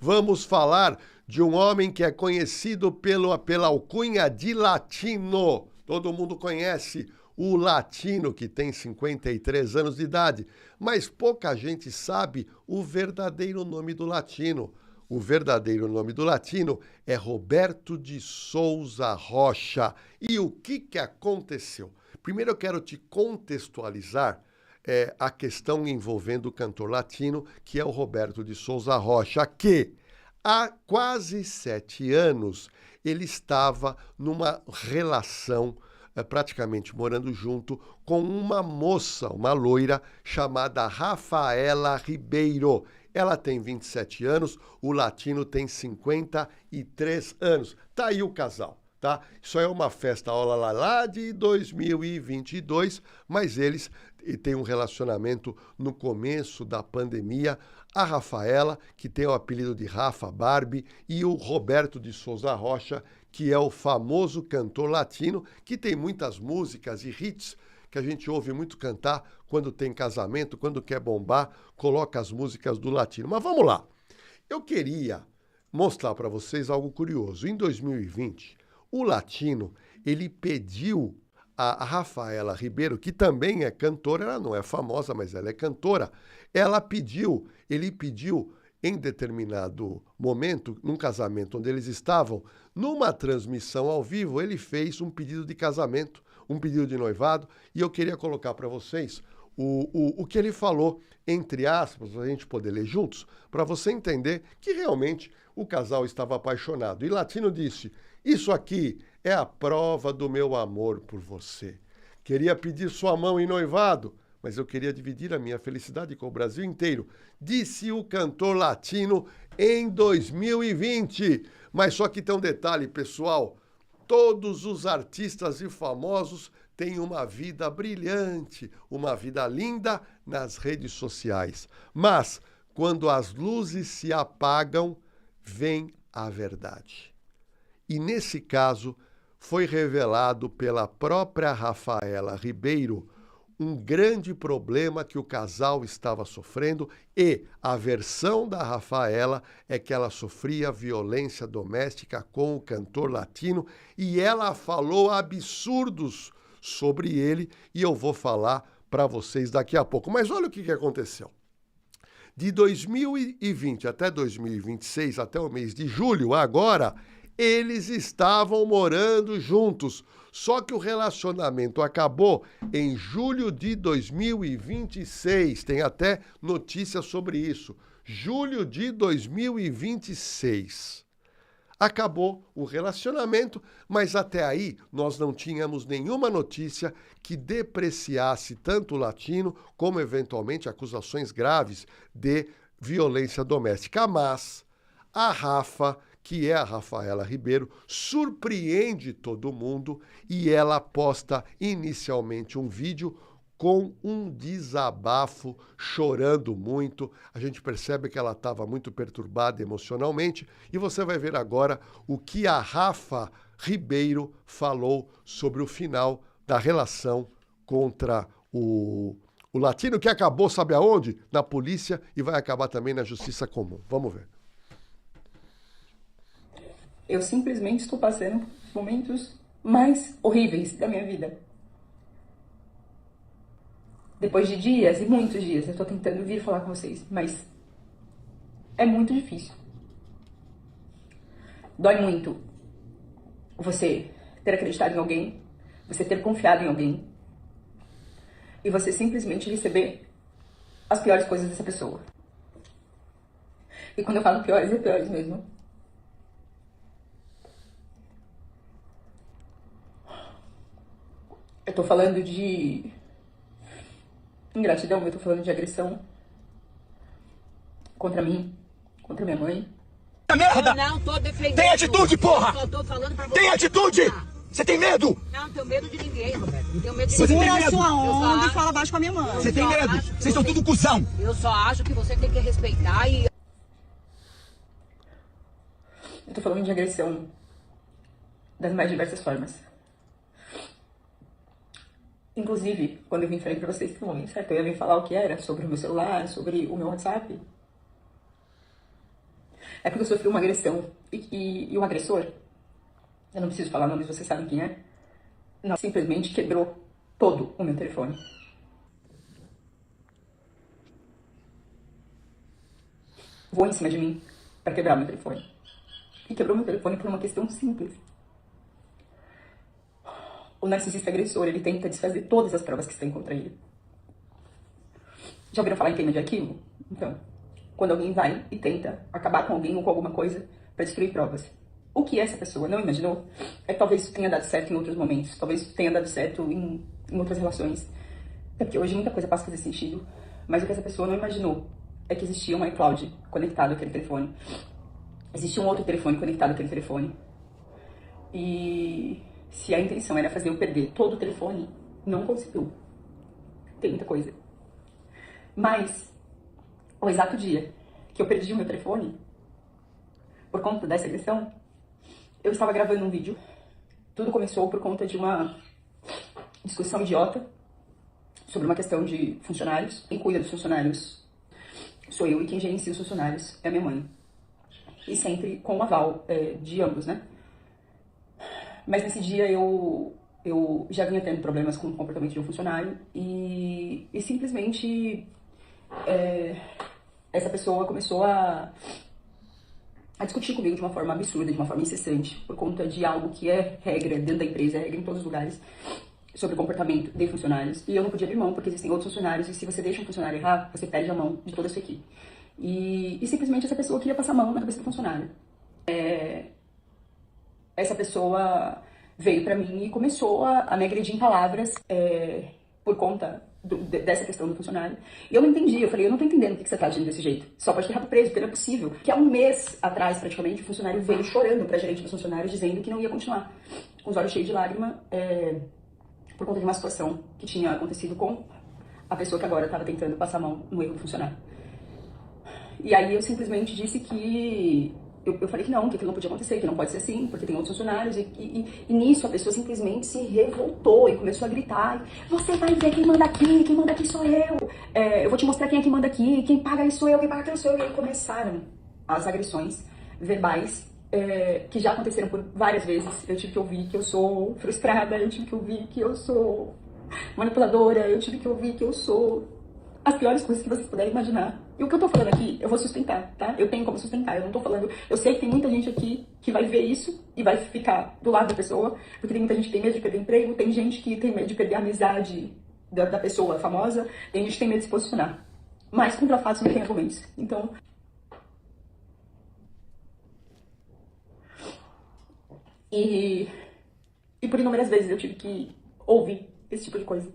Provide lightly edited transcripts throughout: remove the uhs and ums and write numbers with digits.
Vamos falar de um homem que é conhecido pela alcunha de Latino. Todo mundo conhece o Latino, que tem 53 anos de idade, mas pouca gente sabe o verdadeiro nome do Latino. O verdadeiro nome do Latino é Roberto de Souza Rocha. E o que aconteceu? Primeiro eu quero te contextualizar a questão envolvendo o cantor latino, que é o Roberto de Souza Rocha, que há quase 7 anos ele estava numa relação, praticamente morando junto, com uma moça, uma loira, chamada Rafaela Ribeiro. Ela tem 27 anos, o latino tem 53 anos. Tá aí o casal, tá? Isso é uma festa lá de 2022, mas eles têm um relacionamento no começo da pandemia. A Rafaela, que tem o apelido de Rafa Barbie, e o Roberto de Souza Rocha, que é o famoso cantor latino, que tem muitas músicas e hits que a gente ouve muito cantar quando tem casamento, quando quer bombar, coloca as músicas do latino. Mas vamos lá. Eu queria mostrar para vocês algo curioso. Em 2020, o latino, ele pediu a Rafaela Ribeiro, que também é cantora, ela não é famosa, mas ela é cantora, ele pediu em determinado momento, num casamento onde eles estavam, numa transmissão ao vivo, ele fez um pedido de casamento, um pedido de noivado, e eu queria colocar para vocês o que ele falou, entre aspas, para a gente poder ler juntos, para você entender que realmente o casal estava apaixonado. E Latino disse: "Isso aqui é a prova do meu amor por você. Queria pedir sua mão em noivado, mas eu queria dividir a minha felicidade com o Brasil inteiro", disse o cantor latino em 2020. Mas só que tem um detalhe, pessoal: todos os artistas e famosos têm uma vida brilhante, uma vida linda nas redes sociais. Mas, quando as luzes se apagam, vem a verdade. E nesse caso, foi revelado pela própria Rafaela Ribeiro um grande problema que o casal estava sofrendo, e a versão da Rafaela é que ela sofria violência doméstica com o cantor latino, e ela falou absurdos sobre ele, e eu vou falar para vocês daqui a pouco. Mas olha o que aconteceu. De 2020 até 2026, até o mês de julho, agora, eles estavam morando juntos. Só que o relacionamento acabou em julho de 2026. Tem até notícia sobre isso. Julho de 2026. Acabou o relacionamento, mas até aí nós não tínhamos nenhuma notícia que depreciasse tanto o latino como, eventualmente, acusações graves de violência doméstica. Mas a Rafa, que é a Rafaela Ribeiro, surpreende todo mundo, e ela posta inicialmente um vídeo com um desabafo, chorando muito. A gente percebe que ela estava muito perturbada emocionalmente, e você vai ver agora o que a Rafa Ribeiro falou sobre o final da relação contra o latino, que acabou, sabe aonde? Na polícia, e vai acabar também na justiça comum. Vamos ver. Eu simplesmente estou passando os momentos mais horríveis da minha vida. Depois de dias, e muitos dias, eu estou tentando vir falar com vocês, mas é muito difícil. Dói muito você ter acreditado em alguém, você ter confiado em alguém, e você simplesmente receber as piores coisas dessa pessoa. E quando eu falo piores, é piores mesmo. Eu tô falando de ingratidão, eu tô falando de agressão contra mim, contra minha mãe. Merda! Eu não tô defendendo. Tem atitude, porra! Eu tô falando pra você. Tem atitude! Você tem medo? Não tenho medo de ninguém, Roberto. Não tenho medo de Você ninguém. tem Segura a medo? sua onda acho- e fala baixo com a minha mãe. Você tem só medo? acho que Vocês são você- tudo cuzão! Eu só acho que você tem que respeitar e... Eu tô falando de agressão das mais diversas formas. Inclusive, quando eu vim falei pra vocês que no momento certo eu ia vir falar o que era sobre o meu celular, sobre o meu WhatsApp. é porque eu sofri uma agressão e o agressor, eu não preciso falar nomes, vocês sabem quem é, não, simplesmente quebrou todo o meu telefone. Voou em cima de mim para quebrar meu telefone. E quebrou meu telefone por uma questão simples. O narcisista agressor, ele tenta desfazer todas as provas que estão contra ele. Já ouviram falar em queima de arquivo? Então, quando alguém vai e tenta acabar com alguém ou com alguma coisa para destruir provas. O que essa pessoa não imaginou é que talvez isso tenha dado certo em outros momentos, talvez isso tenha dado certo em outras relações. É porque hoje muita coisa passa a fazer sentido, mas o que essa pessoa não imaginou é que existia um iCloud conectado àquele telefone. Existia um outro telefone conectado àquele telefone. E se a intenção era fazer eu perder todo o telefone, não conseguiu. Tem muita coisa. Mas, o exato dia que eu perdi o meu telefone, por conta dessa agressão, eu estava gravando um vídeo. Tudo começou por conta de uma discussão idiota sobre uma questão de funcionários. Quem cuida dos funcionários sou eu e quem gerencia os funcionários é a minha mãe. E sempre com o aval de ambos, né? Mas nesse dia eu já vinha tendo problemas com o comportamento de um funcionário e simplesmente essa pessoa começou a discutir comigo de uma forma absurda, de uma forma incessante, por conta de algo que é regra dentro da empresa, é regra em todos os lugares, sobre o comportamento de funcionários. E eu não podia abrir mão, porque existem outros funcionários, e se você deixa um funcionário errar, você perde a mão de toda a sua equipe. E simplesmente essa pessoa queria passar a mão na cabeça do funcionário. Essa pessoa veio pra mim e começou a me agredir em palavras por conta dessa questão do funcionário. E eu não entendi, eu falei, eu não tô entendendo por que você tá agindo desse jeito. Só pode ter rabo preso, porque não é possível. Que há um mês atrás, praticamente, o funcionário veio chorando pra gerente dos funcionários, dizendo que não ia continuar. Com os olhos cheios de lágrima, por conta de uma situação que tinha acontecido com a pessoa que agora estava tentando passar a mão no erro do funcionário. E aí eu simplesmente disse que eu falei que não podia acontecer, que não pode ser assim, porque tem outros funcionários, e nisso a pessoa simplesmente se revoltou e começou a gritar, você vai ver quem manda aqui sou eu vou te mostrar quem é que manda aqui, quem paga isso sou eu, quem paga aquilo sou eu. E aí começaram as agressões verbais, que já aconteceram por várias vezes. Eu tive que ouvir que eu sou frustrada, eu tive que ouvir que eu sou manipuladora, eu tive que ouvir que eu sou as piores coisas que vocês puderem imaginar. E o que eu tô falando aqui, eu vou sustentar, tá? Eu tenho como sustentar, eu não tô falando... Eu sei que tem muita gente aqui que vai ver isso e vai ficar do lado da pessoa, porque tem muita gente que tem medo de perder emprego, tem gente que tem medo de perder a amizade da pessoa famosa, tem gente que tem medo de se posicionar. Mas contra fatos não tem argumentos. Então... E por inúmeras vezes eu tive que ouvir esse tipo de coisa.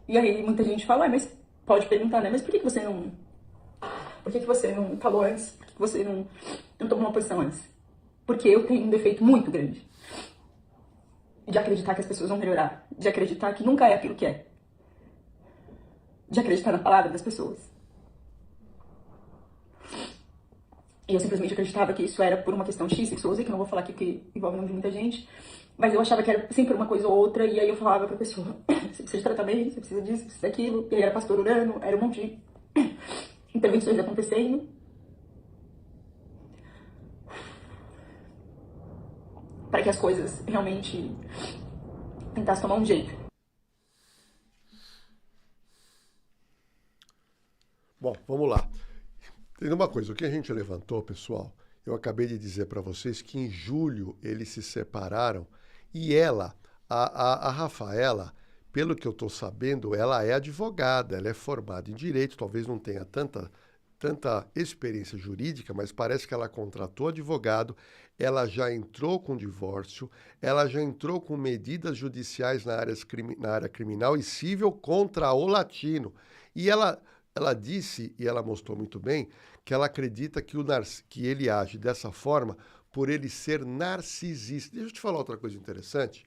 E aí muita gente fala, mas pode perguntar, né? Mas por que você não... Por que você não falou antes? Por que você não tomou uma posição antes? Porque eu tenho um defeito muito grande. De acreditar que as pessoas vão melhorar. De acreditar que nunca é aquilo que é. De acreditar na palavra das pessoas. E eu simplesmente acreditava que isso era por uma questão X, que eu não vou falar aqui porque envolve o nome de muita gente. Mas eu achava que era sempre uma coisa ou outra, e aí eu falava pra pessoa, você precisa de tratamento, você precisa disso, você precisa daquilo. E aí era pastor orando, era um monte de intervenções acontecendo. Para que as coisas realmente tentassem tomar um jeito. Bom, vamos lá. Tem uma coisa, o que a gente levantou, pessoal, eu acabei de dizer para vocês que em julho eles se separaram e ela, a Rafaela, pelo que eu estou sabendo, ela é advogada, ela é formada em direito, talvez não tenha tanta experiência jurídica, mas parece que ela contratou advogado, ela já entrou com divórcio, ela já entrou com medidas judiciais na área criminal e civil contra o latino. E ela disse, e ela mostrou muito bem, que ela acredita que ele age dessa forma por ele ser narcisista. Deixa eu te falar outra coisa interessante.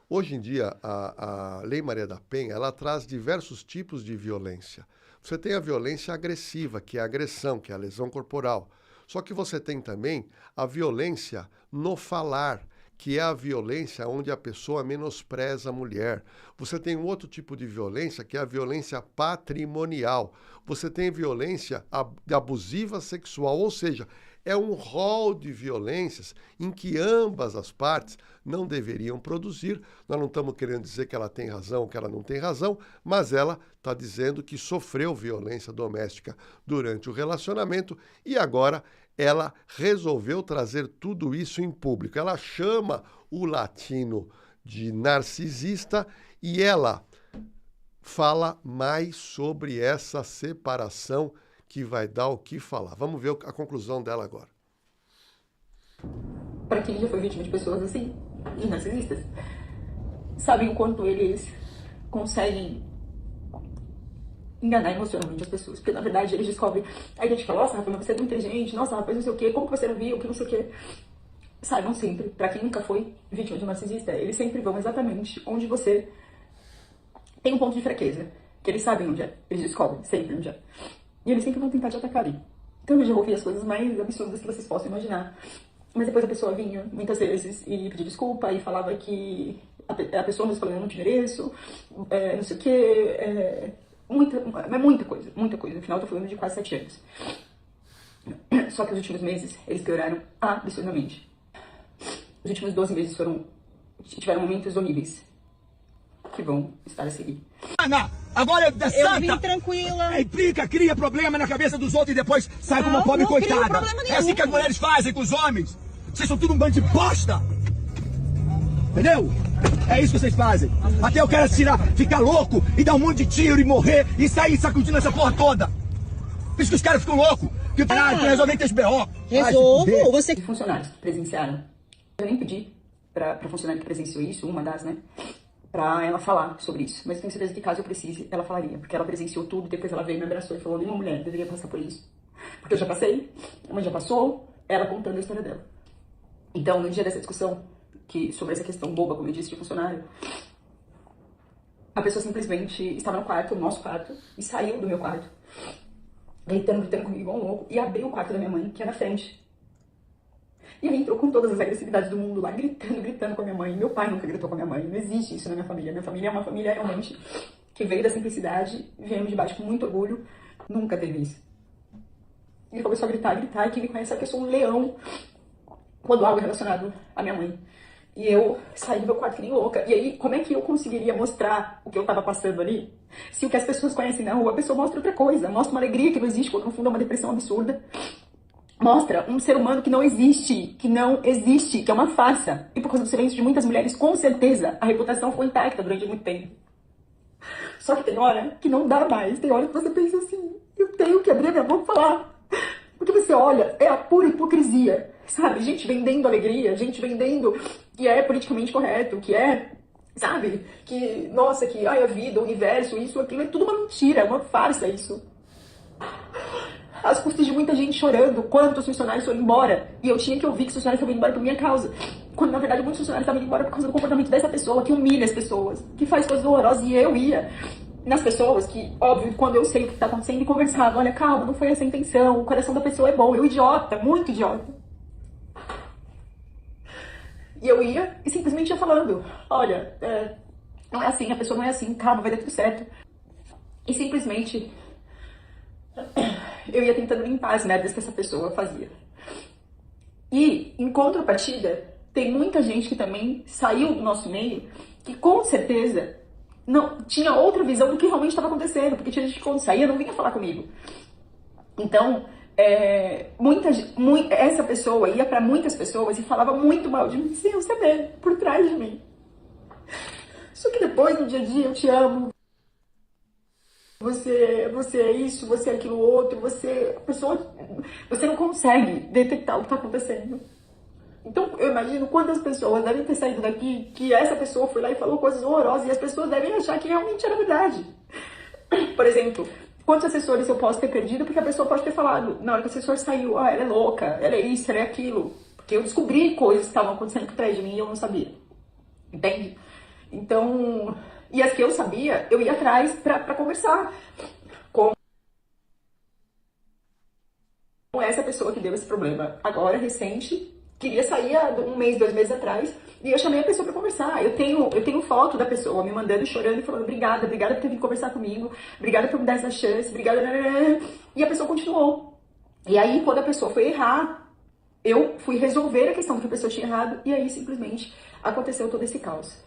Hoje em dia, a Lei Maria da Penha, ela traz diversos tipos de violência. Você tem a violência agressiva, que é a agressão, que é a lesão corporal. Só que você tem também a violência no falar, que é a violência onde a pessoa menospreza a mulher. Você tem um outro tipo de violência, que é a violência patrimonial. Você tem violência abusiva sexual, ou seja, é um rol de violências em que ambas as partes não deveriam produzir. Nós não estamos querendo dizer que ela tem razão ou que ela não tem razão, mas ela está dizendo que sofreu violência doméstica durante o relacionamento e agora ela resolveu trazer tudo isso em público. Ela chama o latino de narcisista e ela fala mais sobre essa separação que vai dar o que falar. Vamos ver a conclusão dela agora. Para quem já foi vítima de pessoas assim, de narcisistas, sabem o quanto eles conseguem enganar emocionalmente as pessoas. Porque, na verdade, eles descobrem... Aí a gente fala, nossa, Rafael, você é muito inteligente, nossa, rapaz, não sei o quê, como que você não viu, que não sei o quê. Saibam sempre, para quem nunca foi vítima de um narcisista, eles sempre vão exatamente onde você tem um ponto de fraqueza, que eles sabem onde é, eles descobrem sempre onde é. E eles sempre vão tentar te atacar ali. Então eu já ouvi as coisas mais absurdas que vocês possam imaginar. Mas depois a pessoa vinha, muitas vezes, e pedia desculpa, e falava que a pessoa nos falou, eu não te mereço, não sei o quê, muita coisa. No final eu tô falando de quase 7 anos. Só que os últimos meses, eles pioraram absurdamente. Os últimos 12 meses tiveram momentos horríveis, que vão estar a seguir. Ana, agora é santa. Eu vim tranquila. Implica, cria problema na cabeça dos outros e depois sai como uma pobre não crio coitada. problema nenhum. É assim que as mulheres fazem com os homens. Vocês são tudo um bando de bosta. Entendeu? É isso que vocês fazem. Até eu quero tirar, ficar louco e dar um monte de tiro e morrer e sair sacudindo essa porra toda. Por isso que os caras ficam loucos. Que caralho, pra resolver esse BO. Resolvo. Você... Funcionários que presenciaram, eu nem pedi pra funcionária que presenciou isso, uma das, né, pra ela falar sobre isso. Mas eu tenho certeza que caso eu precise, ela falaria. Porque ela presenciou tudo, depois ela veio, me abraçou e falou, nenhuma mulher deveria passar por isso. Porque eu já passei, a mãe já passou, ela contando a história dela. Então, no dia dessa discussão, sobre essa questão boba, como eu disse, de funcionário, a pessoa simplesmente estava no quarto, no nosso quarto, e saiu do meu quarto, gritando comigo igual um louco, e abriu o quarto da minha mãe, que é na frente. E ele entrou com todas as agressividades do mundo lá, gritando com a minha mãe. Meu pai nunca gritou com a minha mãe, não existe isso na minha família. Minha família é uma família realmente que veio da simplicidade, viemos de baixo com muito orgulho, nunca teve isso. Ele começou a gritar, e que ele conhece que eu sou um leão quando algo é relacionado à minha mãe. E eu saí do meu quarto que nem louca. E aí, como é que eu conseguiria mostrar o que eu tava passando ali? Se o que as pessoas conhecem na rua, a pessoa mostra outra coisa. Mostra uma alegria que não existe, quando no fundo é uma depressão absurda. Mostra um ser humano que não existe, que é uma farsa. E por causa do silêncio de muitas mulheres, com certeza, a reputação foi intacta durante muito tempo. Só que tem hora que não dá mais. Tem hora que você pensa assim, eu tenho que abrir a minha boca e falar. Porque você olha, é a pura hipocrisia. Sabe, gente vendendo alegria, gente vendendo que é politicamente correto, que é, sabe, que, nossa, que, ai, a vida, o universo, isso, aquilo, é tudo uma mentira, é uma farsa isso. Às custas de muita gente chorando, quantos funcionários foram embora, e eu tinha que ouvir que os funcionários estavam indo embora por minha causa, quando na verdade muitos funcionários estavam indo embora por causa do comportamento dessa pessoa, que humilha as pessoas, que faz coisas horrorosas, e eu ia nas pessoas que, óbvio, quando eu sei o que está acontecendo, e conversava, olha, calma, não foi essa a intenção, o coração da pessoa é bom, eu idiota, muito idiota. E eu ia e simplesmente ia falando, olha, não é assim, a pessoa não é assim, calma, vai dar tudo certo. E simplesmente eu ia tentando limpar as merdas que essa pessoa fazia. E, em contrapartida, tem muita gente que também saiu do nosso meio, que com certeza não tinha outra visão do que realmente estava acontecendo, porque tinha gente que quando saía não vinha falar comigo. Então, essa pessoa ia pra muitas pessoas e falava muito mal de mim, sem eu saber, por trás de mim. Só que depois, no dia a dia, eu te amo. Você é isso, você é aquilo outro, você não consegue detectar o que tá acontecendo. Então, eu imagino quantas pessoas devem ter saído daqui, que essa pessoa foi lá e falou coisas horrorosas, e as pessoas devem achar que realmente era verdade. Por exemplo, quantos assessores eu posso ter perdido porque a pessoa pode ter falado, na hora que o assessor saiu, ela é louca, ela é isso, ela é aquilo. Porque eu descobri coisas que estavam acontecendo por trás de mim e eu não sabia. Entende? Então, e as que eu sabia, eu ia atrás pra conversar com essa pessoa que deu esse problema. Agora, recente, queria sair há 1 mês, 2 meses atrás, e eu chamei a pessoa pra conversar. Eu tenho foto da pessoa me mandando, chorando e falando, obrigada por ter vindo conversar comigo, obrigada por me dar essa chance, obrigada. E a pessoa continuou. E aí, quando a pessoa foi errar, Eu fui resolver a questão que a pessoa tinha errado e aí simplesmente aconteceu todo esse caos.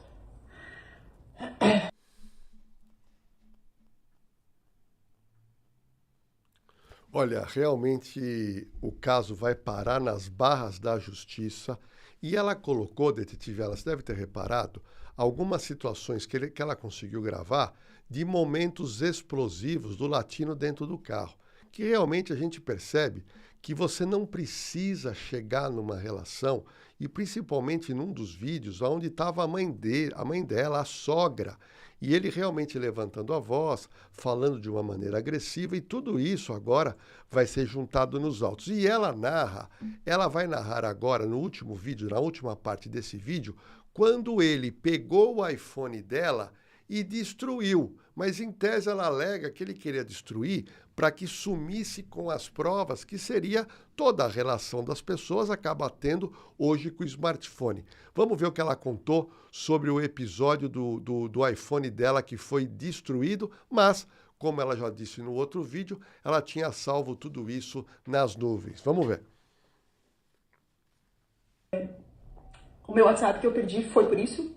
Olha, realmente o caso vai parar nas barras da justiça e ela colocou, detetive, ela deve ter reparado, algumas situações que ela conseguiu gravar de momentos explosivos do latino dentro do carro, que realmente a gente percebe que você não precisa chegar numa relação, e principalmente num dos vídeos onde estava a mãe dela, a sogra, e ele realmente levantando a voz, falando de uma maneira agressiva, e tudo isso agora vai ser juntado nos autos. E ela vai narrar agora no último vídeo, na última parte desse vídeo, quando ele pegou o iPhone dela e destruiu. Mas em tese ela alega que ele queria destruir para que sumisse com as provas, que seria toda a relação das pessoas acaba tendo hoje com o smartphone. Vamos ver o que ela contou sobre o episódio do iPhone dela que foi destruído, mas, como ela já disse no outro vídeo, ela tinha salvo tudo isso nas nuvens. Vamos ver. O meu WhatsApp que eu perdi foi por isso.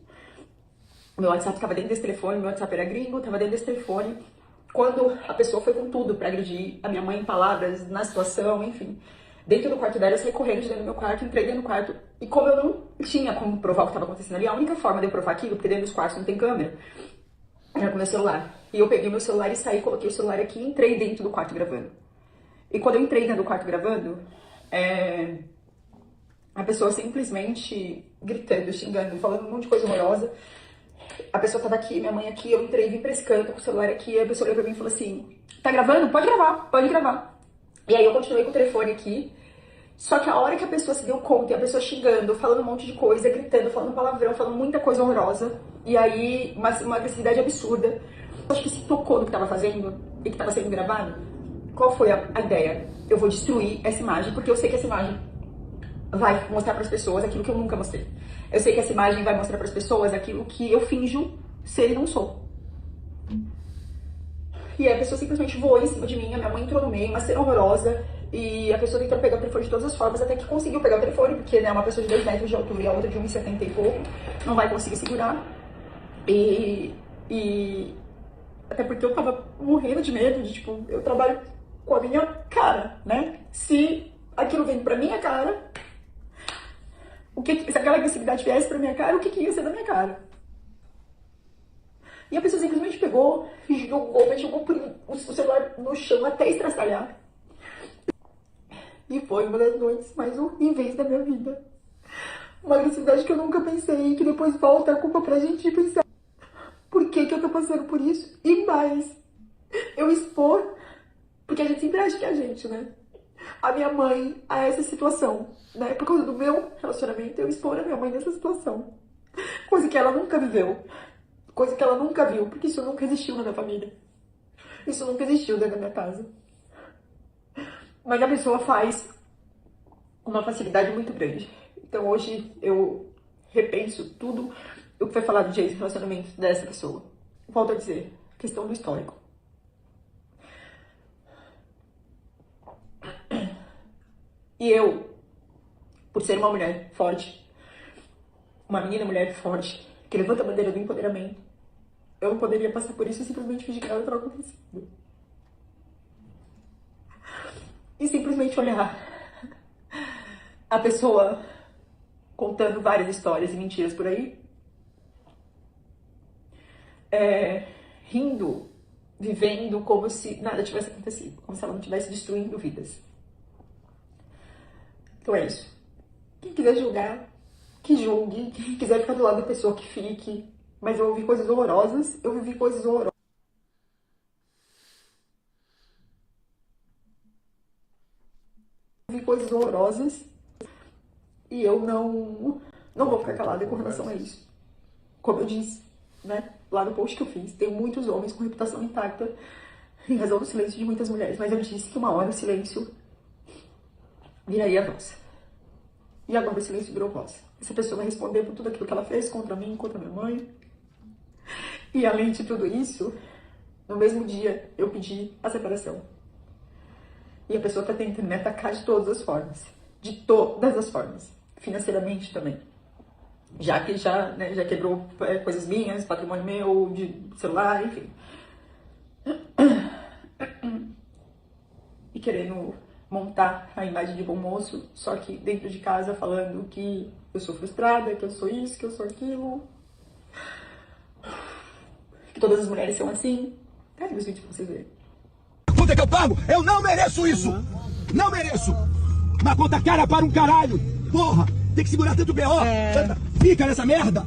O meu WhatsApp estava dentro desse telefone, meu WhatsApp era gringo, estava dentro desse telefone. Quando a pessoa foi com tudo para agredir a minha mãe em palavras, na situação, enfim. Dentro do quarto dela, eu saí correndo de dentro do meu quarto, entrei dentro do quarto. E como eu não tinha como provar o que estava acontecendo ali, a única forma de eu provar aquilo, porque dentro dos quartos não tem câmera, era com meu celular. E eu peguei meu celular e saí, coloquei o celular aqui e entrei dentro do quarto gravando. E quando eu entrei dentro do quarto gravando, a pessoa simplesmente gritando, xingando, falando um monte de coisa horrorosa. A pessoa tava aqui, minha mãe aqui, eu entrei, vim pra esse canto com o celular aqui, a pessoa olhou pra mim e falou assim, tá gravando? Pode gravar, pode gravar. E aí eu continuei com o telefone aqui, só que a hora que a pessoa se deu conta, e a pessoa xingando, falando um monte de coisa, gritando, falando palavrão, falando muita coisa horrorosa, e aí uma agressividade absurda, acho que se tocou no que tava fazendo e que tava sendo gravado, qual foi a ideia? Eu vou destruir essa imagem, porque eu sei que essa imagem vai mostrar para as pessoas aquilo que eu nunca mostrei. Eu sei que essa imagem vai mostrar para as pessoas aquilo que eu finjo ser e não sou. E aí a pessoa simplesmente voou em cima de mim, a minha mãe entrou no meio, uma cena horrorosa, e a pessoa tentou pegar o telefone de todas as formas, até que conseguiu pegar o telefone, porque né, uma pessoa de 2 metros de altura e a outra de 1,70 e pouco, não vai conseguir segurar. E até porque eu tava morrendo de medo, de tipo, eu trabalho com a minha cara, né? Se aquilo vem pra minha cara, se aquela agressividade viesse pra minha cara, o que ia ser da minha cara? E a pessoa simplesmente pegou e jogou o celular no chão até estraçalhar. E foi uma das noites mais horríveis da minha vida. Uma agressividade que eu nunca pensei, que depois volta a culpa pra gente de pensar por que eu tô passando por isso. E mais, eu expor, porque a gente sempre acha que é a gente, né? A minha mãe a essa situação, né? Por causa do meu relacionamento, eu expor a minha mãe nessa situação. Coisa que ela nunca viveu. Coisa que ela nunca viu, porque isso nunca existiu na minha família. Isso nunca existiu dentro da minha casa. Mas a pessoa faz uma facilidade muito grande. Então hoje eu repenso tudo o que foi falado de relacionamento dessa pessoa. Volto a dizer, questão do histórico. E eu, por ser uma mulher forte, uma menina mulher forte, que levanta a bandeira do empoderamento, eu não poderia passar por isso e simplesmente fingir que nada estava acontecendo. E simplesmente olhar a pessoa contando várias histórias e mentiras por aí, rindo, vivendo como se nada tivesse acontecido, como se ela não estivesse destruindo vidas. Então é isso. Quem quiser julgar, que julgue. Quem quiser ficar do lado da pessoa, que fique. Mas eu ouvi coisas horrorosas. Eu vivi coisas horrorosas. Eu vi coisas horrorosas. E eu não vou ficar calada com relação a isso. Como eu disse, né? Lá no post que eu fiz, tem muitos homens com reputação intacta em razão do silêncio de muitas mulheres. Mas eu disse que uma hora o silêncio viraria voz. E agora o silêncio virou voz. Essa pessoa vai responder por tudo aquilo que ela fez contra mim, contra minha mãe. E além de tudo isso, no mesmo dia eu pedi a separação. E a pessoa tá tentando me atacar de todas as formas. de todas as formas, financeiramente também. Já que já quebrou coisas minhas, patrimônio meu, de celular, enfim. E querendo montar a imagem de bom moço, só que dentro de casa falando que eu sou frustrada, que eu sou isso, que eu sou aquilo. Que todas as mulheres são assim. Cadê os vídeos pra vocês verem? Quanto é que eu pago? Eu não mereço isso! Não mereço! Uma conta cara para um caralho! Porra! Tem que segurar tanto B.O. Fica nessa merda!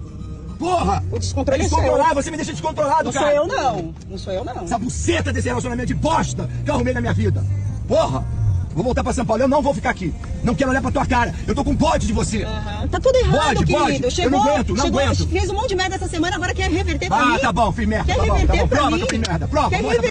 Porra! O descontrole é seu. Descontrolar, você me deixa descontrolado, Não cara! sou eu, não. Não sou eu, não. Essa buceta desse relacionamento de bosta que eu arrumei na minha vida! Porra! Vou voltar pra São Paulo, eu não vou ficar aqui. Não quero olhar pra tua cara. Eu tô com bode de você. Tá tudo errado, Pode, querido. pode. Chegou, Eu não aguento. Fez um monte de merda essa semana, agora quer reverter pra mim. Ah, tá bom, fiz merda. Quer Tá bom, reverter pra prova mim? que eu fiz merda. Prova, Quer mostra.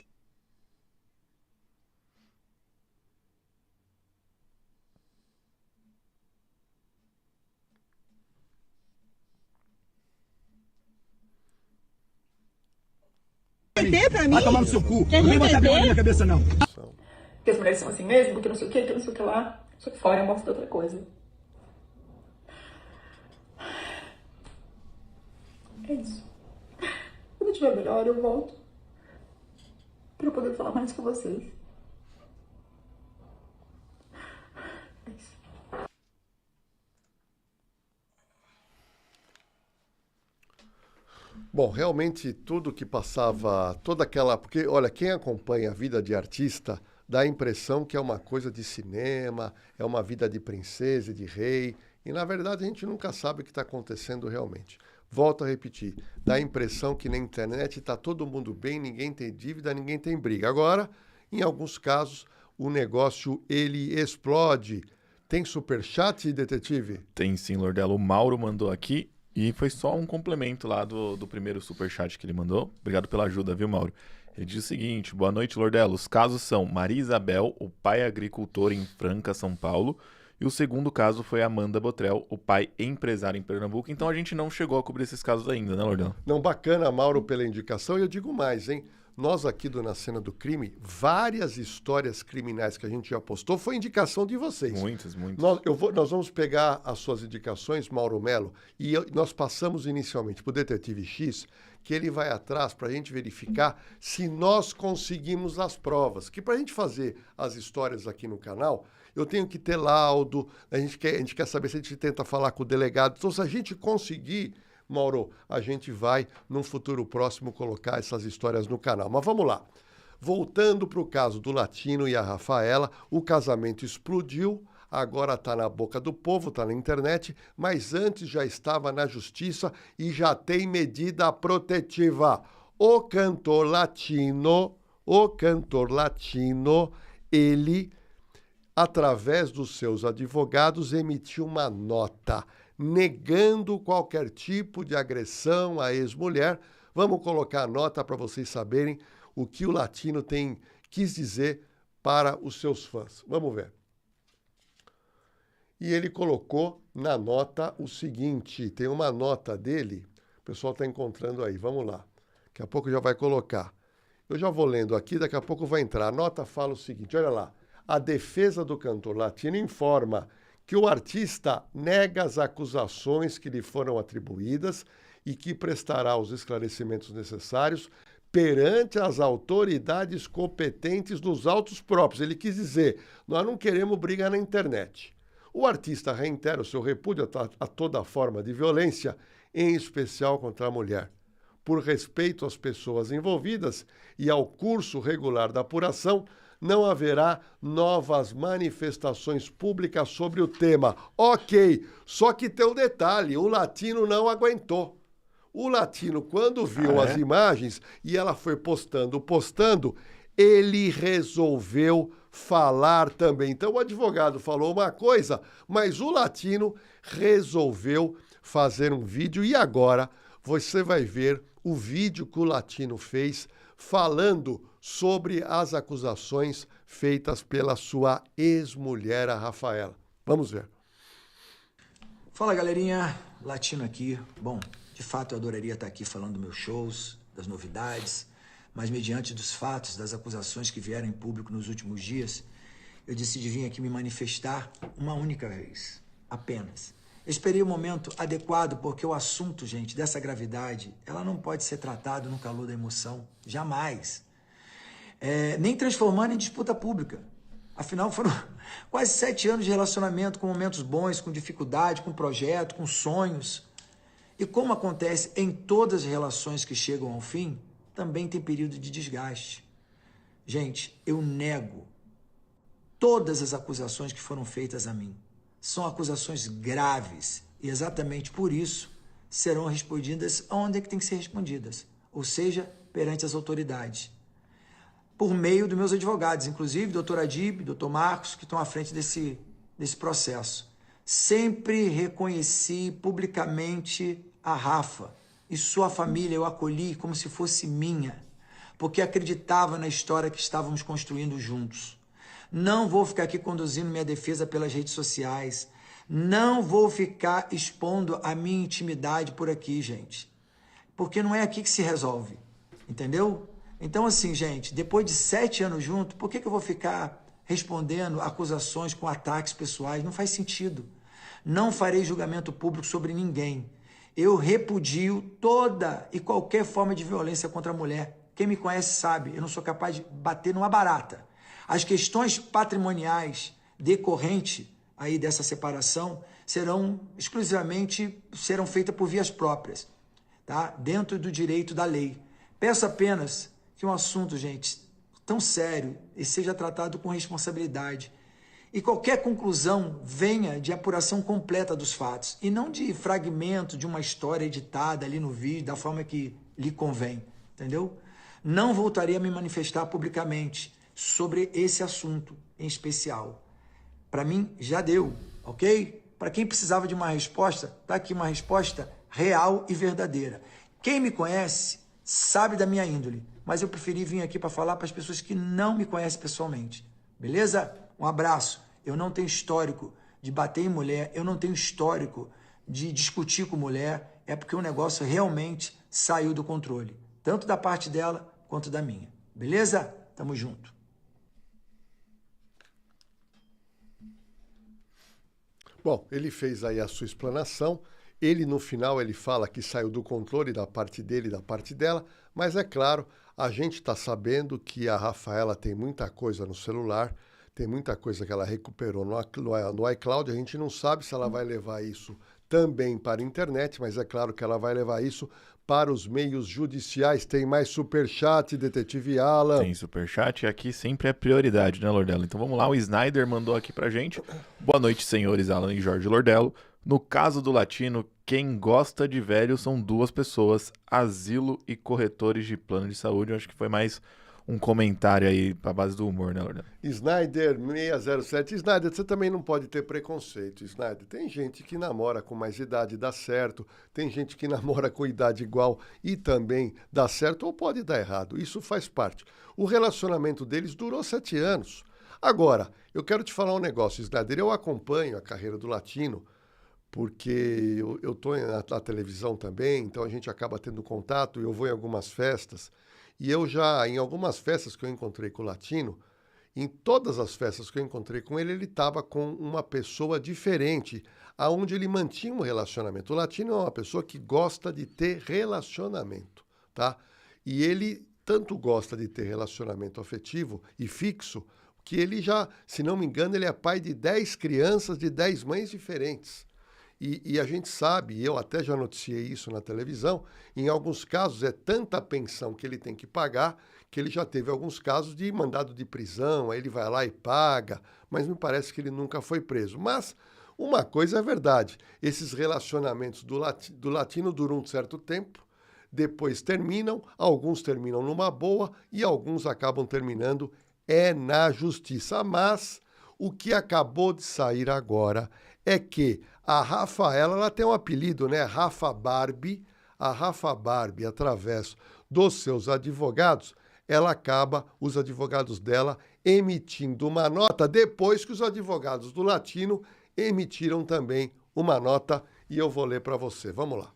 reverter pra mim? Vai tomar no seu cu. Quer Não vem botar reverter? na minha cabeça, não. Que as mulheres são assim mesmo, que não sei o que, que não sei o que lá. Só que fora mostra outra coisa. É isso. Quando eu estiver melhor, eu volto. Pra eu poder falar mais com vocês. É isso. Bom, realmente tudo que passava, toda aquela... Porque, olha, quem acompanha a vida de artista dá a impressão que é uma coisa de cinema, é uma vida de princesa e de rei, e na verdade a gente nunca sabe o que está acontecendo realmente. Volto a repetir, dá a impressão que na internet está todo mundo bem, ninguém tem dívida, ninguém tem briga. Agora, em alguns casos, o negócio ele explode. Tem superchat, detetive? Tem sim, Lordelo. O Mauro mandou aqui e foi só um complemento lá do primeiro superchat que ele mandou. Obrigado pela ajuda, viu, Mauro? Ele diz o seguinte: boa noite, Lordelo. Os casos são Maria Isabel, o pai agricultor em Franca, São Paulo, e o segundo caso foi Amanda Botrel, o pai empresário em Pernambuco. Então a gente não chegou a cobrir esses casos ainda, né, Lordelo? Não, bacana, Mauro, pela indicação. E eu digo mais, hein? Nós aqui do Na Cena do Crime, várias histórias criminais que a gente já postou foi indicação de vocês. Muitas. Nós vamos pegar as suas indicações, Mauro Melo, e nós passamos inicialmente para o Detetive X, que ele vai atrás para a gente verificar se nós conseguimos as provas. Que para a gente fazer as histórias aqui no canal, eu tenho que ter laudo, a gente quer saber se a gente tenta falar com o delegado. Então, se a gente conseguir, Mauro, a gente vai, num futuro próximo, colocar essas histórias no canal. Mas vamos lá. Voltando para o caso do Latino e a Rafaela, o casamento explodiu, agora está na boca do povo, está na internet, mas antes já estava na justiça e já tem medida protetiva. O cantor latino, ele, através dos seus advogados, emitiu uma nota negando qualquer tipo de agressão à ex-mulher. Vamos colocar a nota para vocês saberem o que o Latino quis dizer para os seus fãs. Vamos ver. E ele colocou na nota o seguinte, tem uma nota dele, o pessoal está encontrando aí, vamos lá. Daqui a pouco já vai colocar. Eu já vou lendo aqui, daqui a pouco vai entrar. A nota fala o seguinte, olha lá. A defesa do cantor Latino informa que o artista nega as acusações que lhe foram atribuídas e que prestará os esclarecimentos necessários perante as autoridades competentes nos autos próprios. Ele quis dizer, nós não queremos briga na internet. O artista reitera o seu repúdio a toda forma de violência, em especial contra a mulher. Por respeito às pessoas envolvidas e ao curso regular da apuração, não haverá novas manifestações públicas sobre o tema. Ok, só que tem um detalhe, o Latino não aguentou. O Latino, quando viu as imagens e ela foi postando, ele resolveu falar também. Então o advogado falou uma coisa, mas o Latino resolveu fazer um vídeo e agora você vai ver o vídeo que o Latino fez falando sobre as acusações feitas pela sua ex-mulher, a Rafaela. Vamos ver. Fala, galerinha. Latino aqui. Bom, de fato eu adoraria estar aqui falando dos meus shows, das novidades, mas mediante dos fatos, das acusações que vieram em público nos últimos dias, eu decidi vir aqui me manifestar uma única vez, apenas. Eu esperei o momento adequado porque o assunto, gente, dessa gravidade, ela não pode ser tratado no calor da emoção, jamais. Nem transformando em disputa pública. Afinal, foram quase 7 anos de relacionamento com momentos bons, com dificuldade, com projeto, com sonhos. E como acontece em todas as relações que chegam ao fim, também tem período de desgaste. Gente, eu nego todas as acusações que foram feitas a mim. São acusações graves e exatamente por isso serão respondidas onde é que tem que ser respondidas, ou seja, perante as autoridades. Por meio dos meus advogados, inclusive doutor Adib, doutor Marcos, que estão à frente desse processo. Sempre reconheci publicamente a Rafa e sua família eu acolhi como se fosse minha, porque acreditava na história que estávamos construindo juntos. Não vou ficar aqui conduzindo minha defesa pelas redes sociais. Não vou ficar expondo a minha intimidade por aqui, gente. Porque não é aqui que se resolve, entendeu? Então, assim, gente, depois de 7 anos juntos, por que eu vou ficar respondendo acusações com ataques pessoais? Não faz sentido. Não farei julgamento público sobre ninguém. Eu repudio toda e qualquer forma de violência contra a mulher. Quem me conhece sabe, eu não sou capaz de bater numa barata. As questões patrimoniais decorrentes aí dessa separação serão feitas por vias próprias, tá? Dentro do direito da lei. Peço apenas que um assunto, gente, tão sério e seja tratado com responsabilidade. E qualquer conclusão venha de apuração completa dos fatos e não de fragmento de uma história editada ali no vídeo da forma que lhe convém, entendeu? Não voltarei a me manifestar publicamente sobre esse assunto em especial. Para mim, já deu, ok? Para quem precisava de uma resposta, tá aqui uma resposta real e verdadeira. Quem me conhece sabe da minha índole, mas eu preferi vir aqui para falar para as pessoas que não me conhecem pessoalmente. Beleza? Um abraço. Eu não tenho histórico de bater em mulher, eu não tenho histórico de discutir com mulher, é porque o negócio realmente saiu do controle, tanto da parte dela quanto da minha. Beleza? Tamo junto. Bom, ele fez aí a sua explanação. Ele, no final, ele fala que saiu do controle da parte dele e da parte dela, mas é claro, a gente está sabendo que a Rafaela tem muita coisa no celular, tem muita coisa que ela recuperou no iCloud, a gente não sabe se ela vai levar isso também para a internet, mas é claro que ela vai levar isso para os meios judiciais. Tem mais superchat, detetive Alan? Tem superchat e aqui sempre é prioridade, né, Lordello? Então vamos lá, o Snyder mandou aqui pra gente. Boa noite, senhores Alan e Jorge Lordello. No caso do Latino, quem gosta de velho são 2 pessoas, asilo e corretores de plano de saúde. Eu acho que foi mais um comentário aí pra base do humor, né, Lordello? Snyder 607. Snyder, você também não pode ter preconceito, Snyder. Tem gente que namora com mais idade e dá certo, tem gente que namora com idade igual e também dá certo ou pode dar errado. Isso faz parte. O relacionamento deles durou 7 anos. Agora, eu quero te falar um negócio, Snyder. Eu acompanho a carreira do Latino porque eu estou na televisão também, então a gente acaba tendo contato, eu vou em algumas festas, e eu já, em algumas festas que eu encontrei com o Latino, em todas as festas que eu encontrei com ele, ele estava com uma pessoa diferente, aonde ele mantinha um relacionamento. O Latino é uma pessoa que gosta de ter relacionamento, tá? E ele tanto gosta de ter relacionamento afetivo e fixo, que ele já, se não me engano, ele é pai de 10 crianças de 10 mães diferentes. E a gente sabe, e eu até já noticiei isso na televisão, em alguns casos é tanta pensão que ele tem que pagar, que ele já teve alguns casos de mandado de prisão, aí ele vai lá e paga, mas me parece que ele nunca foi preso. Mas uma coisa é verdade, esses relacionamentos do Latino duram um certo tempo, depois terminam, alguns terminam numa boa e alguns acabam terminando na justiça. Mas o que acabou de sair agora é que a Rafaela, ela tem um apelido, né? Rafa Barbie. A Rafa Barbie, através dos seus advogados, ela acaba, os advogados dela, emitindo uma nota depois que os advogados do Latino emitiram também uma nota, e eu vou ler para você. Vamos lá.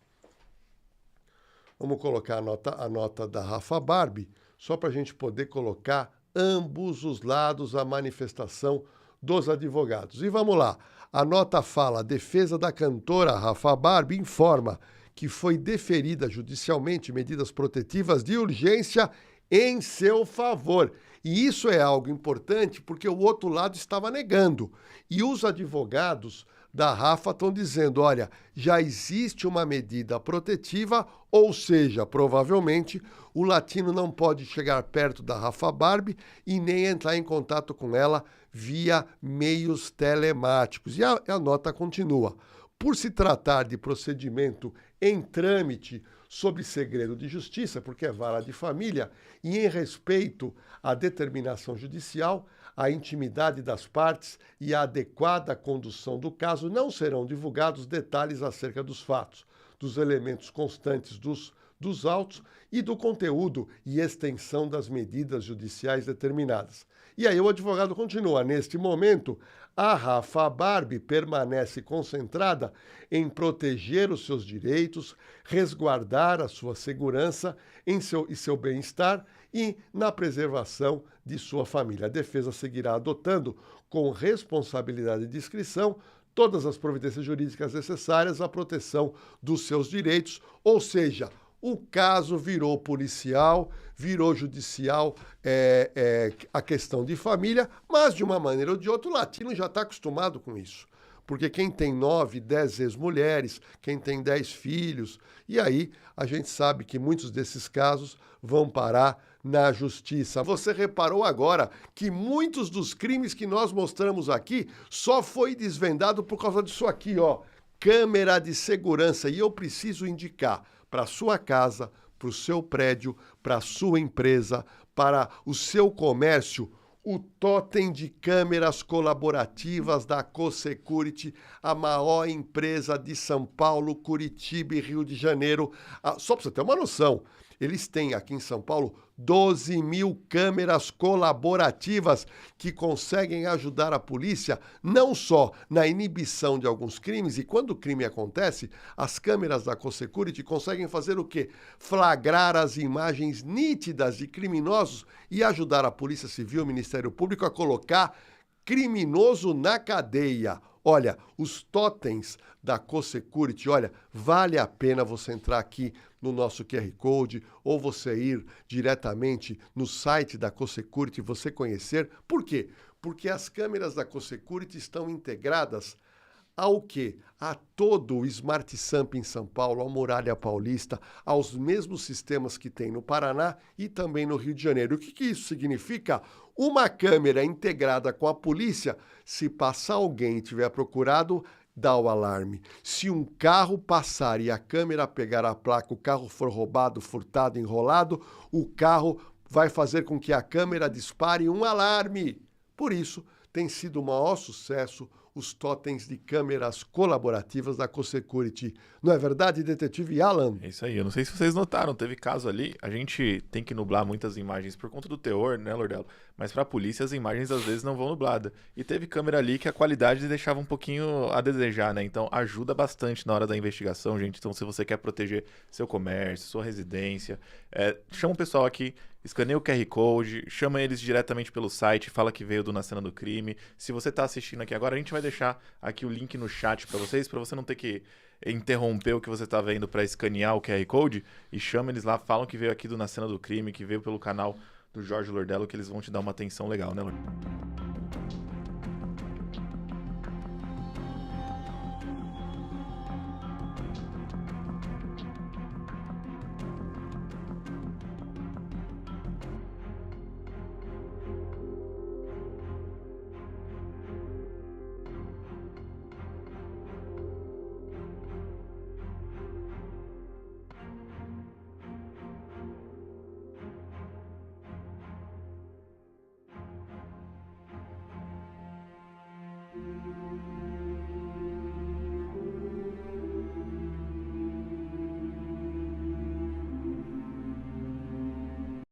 Vamos colocar a nota da Rafa Barbie, só para a gente poder colocar ambos os lados, a manifestação dos advogados. E vamos lá. A nota fala: a defesa da cantora Rafa Barbie informa que foi deferida judicialmente medidas protetivas de urgência em seu favor. E isso é algo importante porque o outro lado estava negando. E os advogados da Rafa estão dizendo, olha, já existe uma medida protetiva, ou seja, provavelmente o latino não pode chegar perto da Rafa Barbie e nem entrar em contato com ela via meios telemáticos. E a nota continua. Por se tratar de procedimento em trâmite sob segredo de justiça, porque é vara de família, e em respeito à determinação judicial, a intimidade das partes e a adequada condução do caso, não serão divulgados detalhes acerca dos fatos, dos elementos constantes dos autos e do conteúdo e extensão das medidas judiciais determinadas. E aí o advogado continua: neste momento, a Rafa Barbie permanece concentrada em proteger os seus direitos, resguardar a sua segurança e seu bem-estar e na preservação de sua família. A defesa seguirá adotando, com responsabilidade e discrição, todas as providências jurídicas necessárias à proteção dos seus direitos, ou seja, o caso virou policial, virou judicial, a questão de família, mas de uma maneira ou de outra o latino já está acostumado com isso. Porque quem tem 9, 10 ex-mulheres, quem tem 10 filhos, e aí a gente sabe que muitos desses casos vão parar na justiça. Você reparou agora que muitos dos crimes que nós mostramos aqui só foi desvendado por causa disso aqui, ó, câmera de segurança. E eu preciso indicar para a sua casa, para o seu prédio, para a sua empresa, para o seu comércio, o totem de câmeras colaborativas da CoSecurity, a maior empresa de São Paulo, Curitiba e Rio de Janeiro. Só para você ter uma noção, eles têm aqui em São Paulo 12 mil câmeras colaborativas que conseguem ajudar a polícia não só na inibição de alguns crimes, e quando o crime acontece, as câmeras da CoSecurity conseguem fazer o quê? Flagrar as imagens nítidas de criminosos e ajudar a Polícia Civil, o Ministério Público a colocar criminoso na cadeia. Olha, os totens da CoSecurity, olha, vale a pena você entrar aqui no nosso QR Code ou você ir diretamente no site da CoSecurity e você conhecer. Por quê? Porque as câmeras da CoSecurity estão integradas ao quê? A todo o Smart Samp em São Paulo, a Muralha Paulista, aos mesmos sistemas que tem no Paraná e também no Rio de Janeiro. O que isso significa? Uma câmera integrada com a polícia, se passar alguém e tiver procurado, dá o alarme. Se um carro passar e a câmera pegar a placa, o carro for roubado, furtado, enrolado, o carro vai fazer com que a câmera dispare um alarme. Por isso, tem sido o maior sucesso os totens de câmeras colaborativas da CoSecurity. Não é verdade, detetive Alan? É isso aí. Eu não sei se vocês notaram, teve caso ali, a gente tem que nublar muitas imagens por conta do teor, né, Lordelo? Mas pra polícia as imagens às vezes não vão nubladas. E teve câmera ali que a qualidade deixava um pouquinho a desejar, né? Então ajuda bastante na hora da investigação, gente. Então se você quer proteger seu comércio, sua residência, chama o pessoal aqui, escaneia o QR Code, chama eles diretamente pelo site, fala que veio do Na Cena do Crime. Se você tá assistindo aqui agora, a gente vai deixar aqui o link no chat pra você não ter que interromper o que você tá vendo pra escanear o QR Code, e chama eles lá, falam que veio aqui do Na Cena do Crime, que veio pelo canal do Jorge Lordello, que eles vão te dar uma atenção legal, né, Lordello?